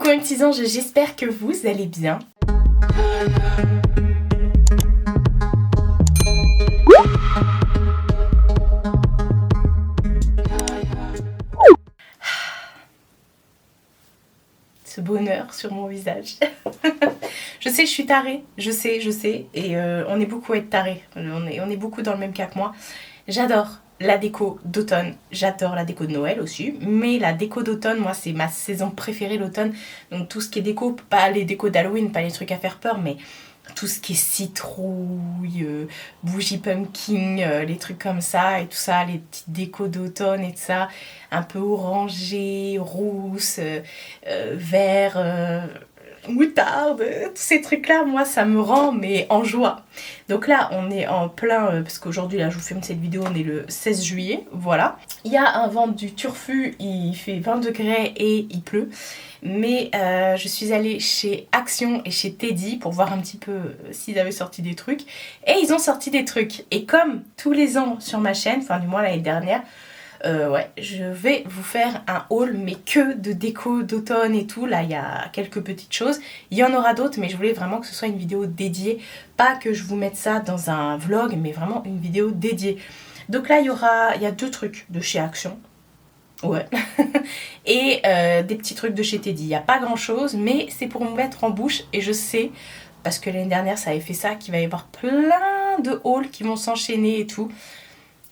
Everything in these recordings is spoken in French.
Coucou mes petits anges, j'espère que vous allez bien. Ce bonheur sur mon visage. Je sais, je suis tarée, je sais, et on est beaucoup à être tarés, on est beaucoup dans le même cas que moi. J'adore la déco d'automne, j'adore la déco de Noël aussi, mais la déco d'automne, moi c'est ma saison préférée l'automne, donc tout ce qui est déco, pas les décos d'Halloween, pas les trucs à faire peur, mais tout ce qui est citrouille, bougie pumpkin, les trucs comme ça et tout ça, les petites décos d'automne et tout ça, un peu orangé, rousse, vert, moutarde, tous ces trucs là, moi ça me rend mais en joie. Donc là on est en plein, parce qu'aujourd'hui là je vous filme cette vidéo, on est le 16 juillet, voilà. Il y a un vent du turfu, il fait 20 degrés et il pleut. Mais je suis allée chez Action et chez Teddy pour voir un petit peu s'ils avaient sorti des trucs. Et ils ont sorti des trucs. Et comme tous les ans sur ma chaîne, enfin du moins l'année dernière, ouais, je vais vous faire un haul mais que de déco d'automne et tout. Là il y a quelques petites choses, il y en aura d'autres, mais je voulais vraiment que ce soit une vidéo dédiée, pas que je vous mette ça dans un vlog, mais vraiment une vidéo dédiée. Donc là il y a deux trucs de chez Action, ouais, et des petits trucs de chez Teddy. Il n'y a pas grand chose, mais c'est pour me mettre en bouche, et je sais, parce que l'année dernière ça avait fait ça, qu'il va y avoir plein de hauls qui vont s'enchaîner et tout.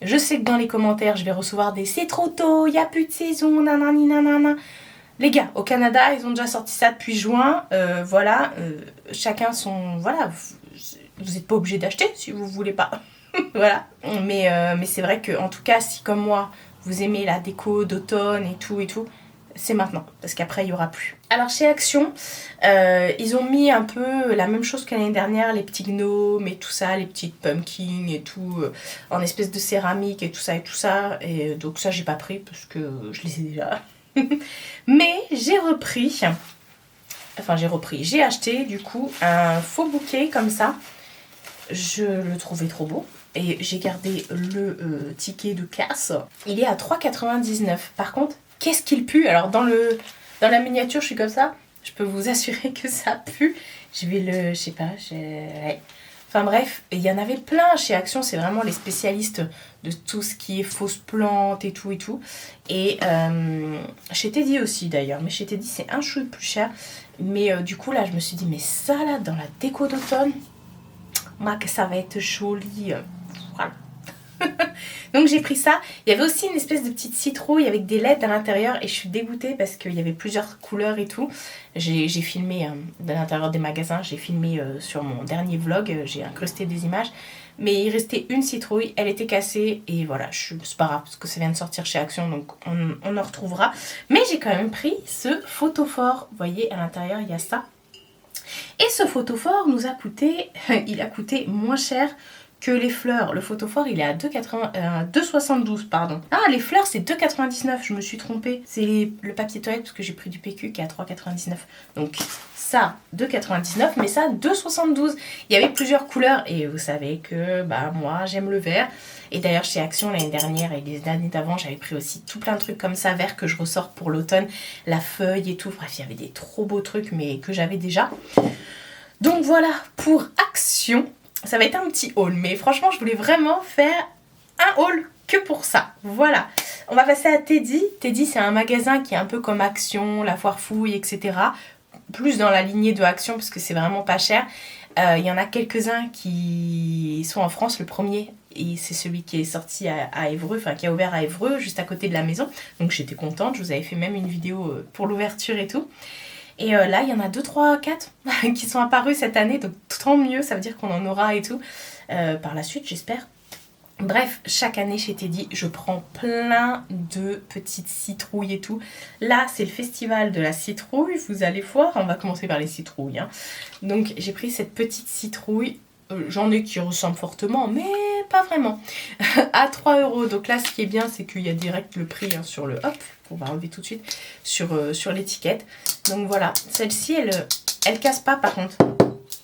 Je sais que dans les commentaires, je vais recevoir des c'est trop tôt, il n'y a plus de saison, nanani nanana. Les gars, au Canada, ils ont déjà sorti ça depuis juin. Voilà, chacun son... Voilà, vous n'êtes pas obligé d'acheter si vous voulez pas. Voilà. Mais c'est vrai que, en tout cas, si comme moi, vous aimez la déco d'automne et tout, c'est maintenant, parce qu'après il n'y aura plus. Alors chez Action, ils ont mis un peu la même chose que l'année dernière, les petits gnomes et tout ça, les petites pumpkins et tout, en espèce de céramique et tout ça. Et donc ça j'ai pas pris parce que je les ai déjà. Mais j'ai acheté du coup un faux bouquet comme ça. Je le trouvais trop beau. Et j'ai gardé le ticket de casse. Il est à 3,99 €. Par contre, qu'est-ce qu'il pue? Alors dans la miniature, je suis comme ça. Je peux vous assurer que ça pue. Je sais pas, ouais. Enfin bref, il y en avait plein chez Action. C'est vraiment les spécialistes de tout ce qui est fausses plantes et tout. Et chez Teddy aussi d'ailleurs. Mais chez Teddy, c'est un chouï plus cher. Mais du coup, là, je me suis dit, mais ça là, dans la déco d'automne, moi, que ça va être joli. Voilà. Donc j'ai pris ça. Il y avait aussi une espèce de petite citrouille avec des LED à l'intérieur et je suis dégoûtée parce qu'il y avait plusieurs couleurs et tout. J'ai filmé de l'intérieur des magasins, j'ai filmé sur mon dernier vlog, j'ai incrusté des images. Mais il restait une citrouille, elle était cassée et voilà, c'est pas grave parce que ça vient de sortir chez Action, donc on en retrouvera. Mais j'ai quand même pris ce photophore. Vous voyez, à l'intérieur il y a ça. Et ce photophore nous a coûté, il a coûté moins cher que les fleurs. Le photophore il est à 2,72 pardon. Ah, les fleurs c'est 2,99, je me suis trompée. C'est le papier toilette parce que j'ai pris du PQ qui est à 3,99. Donc ça 2,99, mais ça 2,72. Il y avait plusieurs couleurs et vous savez que bah moi j'aime le vert. Et d'ailleurs chez Action l'année dernière et les années d'avant j'avais pris aussi tout plein de trucs comme ça vert que je ressors pour l'automne. La feuille et tout, bref il y avait des trop beaux trucs mais que j'avais déjà. Donc voilà pour Action. Ça va être un petit haul, mais franchement je voulais vraiment faire un haul que pour ça. Voilà, on va passer à Teddy. Teddy c'est un magasin qui est un peu comme Action, La Foire Fouille, etc. Plus dans la lignée de Action parce que c'est vraiment pas cher. Il y en a quelques-uns qui sont en France. Le premier, et c'est celui qui est sorti à Évreux, enfin qui a ouvert à Évreux, juste à côté de la maison. Donc j'étais contente, je vous avais fait même une vidéo pour l'ouverture et tout. Et là, il y en a 2, 3, 4 qui sont apparus cette année, donc tant mieux, ça veut dire qu'on en aura et tout par la suite, j'espère. Bref, chaque année chez Teddy, je prends plein de petites citrouilles et tout. Là, c'est le festival de la citrouille, vous allez voir, on va commencer par les citrouilles. Hein. Donc, j'ai pris cette petite citrouille, j'en ai qui ressemblent fortement, mais pas vraiment, à 3 €. Donc là, ce qui est bien, c'est qu'il y a direct le prix hein, sur le... Hop, on va enlever tout de suite, sur l'étiquette. Donc voilà, celle-ci, elle casse pas par contre.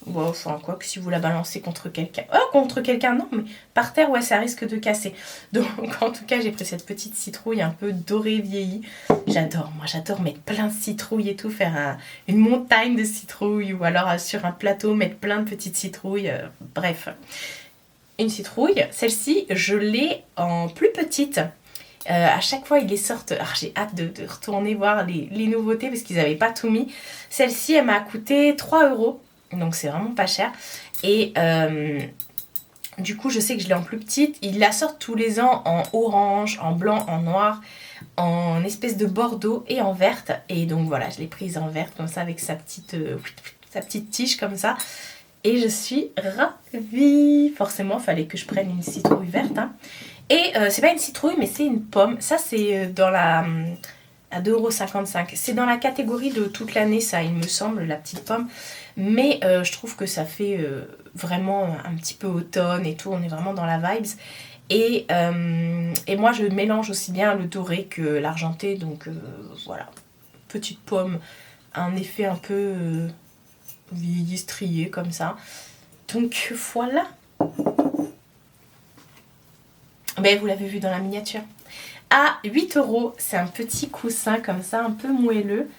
Bon, enfin, quoi que si vous la balancez contre quelqu'un... Oh, contre quelqu'un, non, mais par terre, ouais, ça risque de casser. Donc, en tout cas, j'ai pris cette petite citrouille un peu dorée, vieillie. J'adore, moi, j'adore mettre plein de citrouilles et tout, faire une montagne de citrouilles, ou alors sur un plateau, mettre plein de petites citrouilles. Bref, une citrouille. Celle-ci, je l'ai en plus petite. À chaque fois, ils les sortent. Alors, j'ai hâte de retourner voir les nouveautés, parce qu'ils n'avaient pas tout mis. Celle-ci, elle m'a coûté 3 €. Donc c'est vraiment pas cher. Et du coup, je sais que je l'ai en plus petite. Ils la sortent tous les ans en orange, en blanc, en noir, en espèce de bordeaux et en verte. Et donc voilà, je l'ai prise en verte comme ça avec sa petite tige comme ça. Et je suis ravie. Forcément, il fallait que je prenne une citrouille verte. Hein. Et c'est pas une citrouille, mais c'est une pomme. Ça, c'est dans la... à 2,55 €. C'est dans la catégorie de toute l'année, ça, il me semble, la petite pomme. Mais je trouve que ça fait vraiment un petit peu automne et tout. On est vraiment dans la vibes. Et moi, je mélange aussi bien le doré que l'argenté. Donc voilà, petite pomme, un effet un peu vieilli, strié comme ça. Donc voilà. Ben, vous l'avez vu dans la miniature. À 8 €, c'est un petit coussin comme ça, un peu moelleux.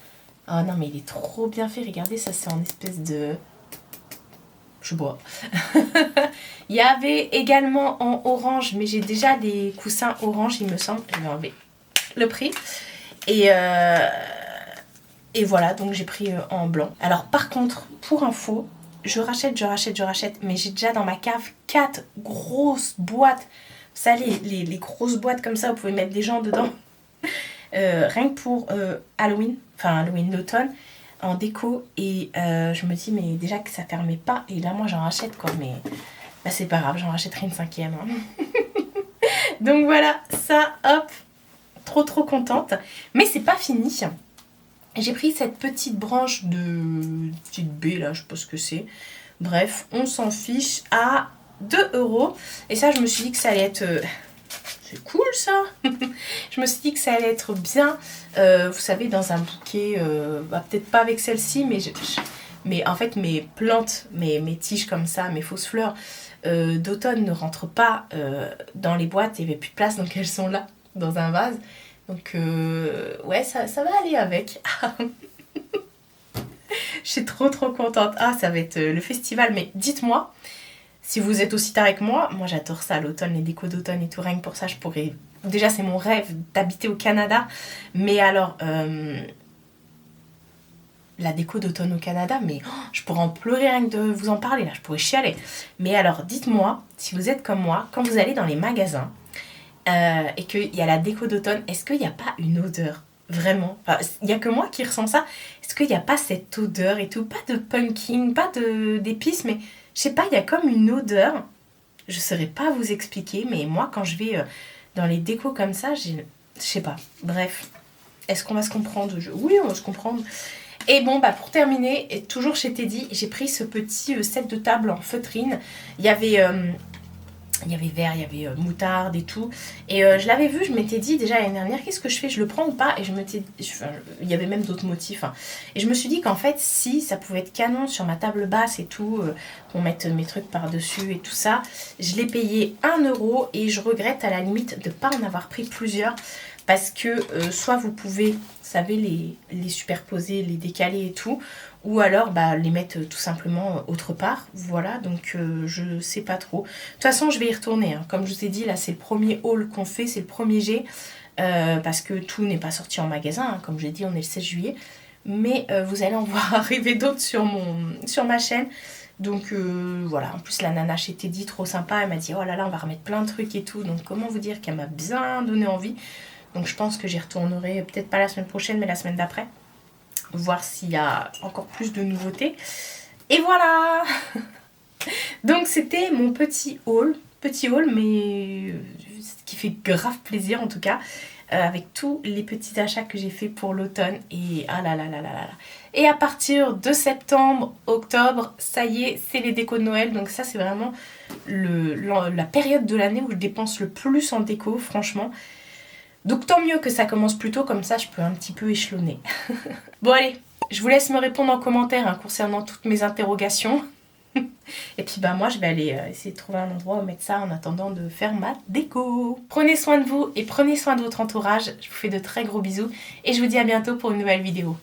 Oh non, mais il est trop bien fait. Regardez, ça c'est en espèce de... Je bois. Il y avait également en orange, mais j'ai déjà des coussins orange, il me semble. Je vais enlever le prix. Et voilà, donc j'ai pris en blanc. Alors par contre, pour info, je rachète, mais j'ai déjà dans ma cave 4 grosses boîtes. Vous savez, les grosses boîtes comme ça, vous pouvez mettre des gens dedans. Rien que pour Halloween, l'automne, en déco. Et je me dis, mais déjà que ça fermait pas. Et là, moi, j'en rachète quoi. Mais bah, c'est pas grave, j'en rachèterai une 5e. Hein. Donc voilà, ça, hop, trop contente. Mais c'est pas fini. J'ai pris cette petite branche de petite baie là, je sais pas ce que c'est. Bref, on s'en fiche, à 2 €. Et ça, je me suis dit que ça allait être... c'est cool ça. Je me suis dit que ça allait être bien, vous savez, dans un bouquet, peut-être pas avec celle-ci, mais en fait mes plantes, mes tiges comme ça, mes fausses fleurs d'automne ne rentrent pas dans les boîtes, il n'y avait plus de place, donc elles sont là, dans un vase. Donc ouais, ça va aller avec. Je suis trop contente. Ah, ça va être le festival, mais dites-moi, si vous êtes aussi tard avec moi j'adore ça, l'automne, les décos d'automne et tout, rien que pour ça je pourrais... Déjà c'est mon rêve d'habiter au Canada, mais alors la déco d'automne au Canada, mais je pourrais en pleurer rien que de vous en parler là, je pourrais chialer. Mais alors dites-moi, si vous êtes comme moi, quand vous allez dans les magasins et qu'il y a la déco d'automne, est-ce qu'il n'y a pas une odeur? Vraiment, il n'y a que moi qui ressens ça. Est-ce qu'il n'y a pas cette odeur et tout? Pas de pumpkin, pas d'épices, mais je sais pas, il y a comme une odeur. Je saurais pas vous expliquer, mais moi quand je vais dans les décos comme ça, je sais pas. Bref, est-ce qu'on va se comprendre? Oui, on va se comprendre. Et bon, bah pour terminer, et toujours chez Teddy, j'ai pris ce petit set de table en feutrine. Il y avait vert, il y avait moutarde et tout. Et je l'avais vu, je m'étais dit déjà l'année dernière, qu'est-ce que je fais? Je le prends ou pas? Et il y avait même d'autres motifs. Hein. Et je me suis dit qu'en fait, si ça pouvait être canon sur ma table basse et tout, qu'on mette mes trucs par-dessus et tout ça, je l'ai payé 1 € et je regrette à la limite de ne pas en avoir pris plusieurs. Parce que soit vous pouvez, vous savez, les superposer, les décaler et tout, ou alors les mettre tout simplement autre part. Voilà, donc je sais pas trop. De toute façon, je vais y retourner. Hein. Comme je vous ai dit, là, c'est le premier haul qu'on fait, c'est le premier jet. Parce que tout n'est pas sorti en magasin. Hein. Comme j'ai dit, on est le 16 juillet. Mais vous allez en voir arriver d'autres sur ma chaîne. Donc voilà, en plus la nana chez Teddy, trop sympa. Elle m'a dit, oh là là, on va remettre plein de trucs et tout. Donc comment vous dire qu'elle m'a bien donné envie. Donc je pense que j'y retournerai, peut-être pas la semaine prochaine, mais la semaine d'après. Voir s'il y a encore plus de nouveautés. Et voilà. Donc c'était mon petit haul. Petit haul, mais qui fait grave plaisir en tout cas. Avec tous les petits achats que j'ai fait pour l'automne. Et ah là là là là là. Et à partir de septembre, octobre, ça y est, c'est les décos de Noël. Donc ça c'est vraiment la période de l'année où je dépense le plus en déco, franchement. Donc tant mieux que ça commence plus tôt, comme ça je peux un petit peu échelonner. Bon allez, je vous laisse me répondre en commentaire concernant toutes mes interrogations. Et puis bah moi je vais aller essayer de trouver un endroit où mettre ça en attendant de faire ma déco. Prenez soin de vous et prenez soin de votre entourage. Je vous fais de très gros bisous et je vous dis à bientôt pour une nouvelle vidéo.